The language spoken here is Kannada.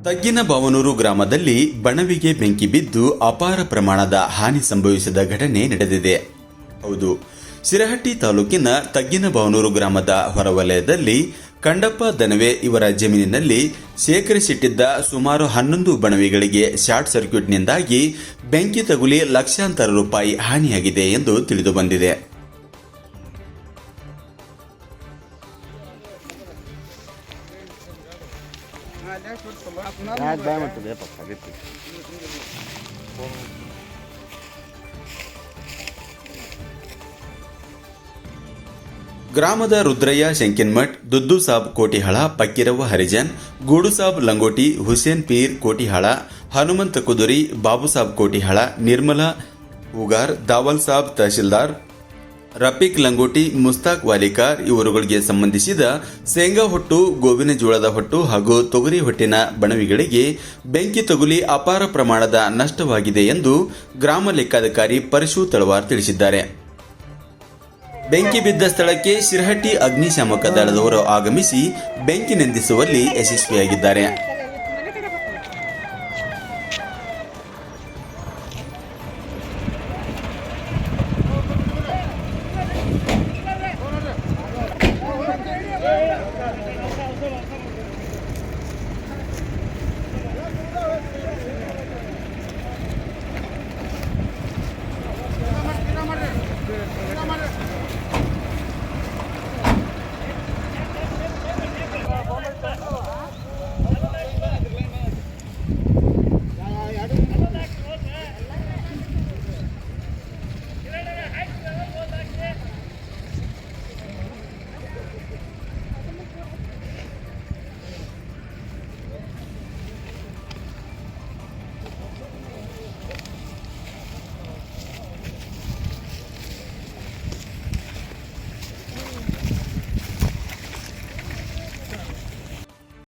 ತಗ್ಗಿನಬಾವನೂರು ಗ್ರಾಮದಲ್ಲಿ ಬಣವಿಗೆ ಬೆಂಕಿ ಬಿದ್ದು ಅಪಾರ ಪ್ರಮಾಣದ ಹಾನಿ ಸಂಭವಿಸಿದ ಘಟನೆ ನಡೆದಿದೆ. ಹೌದು, ಸಿರಹಟ್ಟಿ ತಾಲೂಕಿನ ತಗ್ಗಿನಬಾವನೂರು ಗ್ರಾಮದ ಹೊರವಲಯದಲ್ಲಿ ಕಂಡಪ್ಪ ದನವೆ ಇವರ ಜಮೀನಿನಲ್ಲಿ ಶೇಖರಿಸಿಟ್ಟಿದ್ದ ಸುಮಾರು 11 ಬಣವಿಗಳಿಗೆ ಶಾರ್ಟ್ ಸರ್ಕ್ಯೂಟ್ನಿಂದಾಗಿ ಬೆಂಕಿ ತಗುಲಿ ಲಕ್ಷಾಂತರ ರೂಪಾಯಿ ಹಾನಿಯಾಗಿದೆ ಎಂದು ತಿಳಿದುಬಂದಿದೆ. ಗ್ರಾಮದ ರುದ್ರಯ್ಯ ಶಂಕಿನ್ಮಠ್, ದುದ್ದು ಸಾಬ್ ಕೋಟಿಹಾಳ, ಪಕ್ಕಿರವ್ವ ಹರಿಜನ್, ಗೂಡು ಸಾಬ್ ಲಂಗೋಟಿ, ಹುಸೇನ್ ಪೀರ್ ಕೋಟಿಹಾಳ, ಹನುಮಂತ ಕುದುರಿ, ಬಾಬು ಸಾಬ್ ಕೋಟಿಹಾಳ, ನಿರ್ಮಲಾ ಹೂಗಾರ್, ದಾವಲ್ ಸಾಬ್ ತಹಶೀಲ್ದಾರ್, ರಫೀಕ್ ಲಂಗೋಟಿ, ಮುಸ್ತಾಕ್ ವಾಲಿಕಾರ್ ಇವರುಗಳಿಗೆ ಸಂಬಂಧಿಸಿದ ಶೇಂಗಾ ಹೊಟ್ಟು, ಗೋವಿನ ಜೋಳದ ಹೊಟ್ಟು ಹಾಗೂ ತೊಗರಿ ಹೊಟ್ಟಿನ ಬಣವಿಗಳಿಗೆ ಬೆಂಕಿ ತಗುಲಿ ಅಪಾರ ಪ್ರಮಾಣದ ನಷ್ಟವಾಗಿದೆ ಎಂದು ಗ್ರಾಮ ಲೆಕ್ಕಾಧಿಕಾರಿ ಪರಶು ತಳವಾರ್ ತಿಳಿಸಿದ್ದಾರೆ. ಬೆಂಕಿ ಬಿದ್ದ ಸ್ಥಳಕ್ಕೆ ಸಿರಹಟ್ಟಿ ಅಗ್ನಿಶಾಮಕ ದಳದವರು ಆಗಮಿಸಿ ಬೆಂಕಿ ನಂದಿಸುವಲ್ಲಿ ಯಶಸ್ವಿಯಾಗಿದ್ದಾರೆ.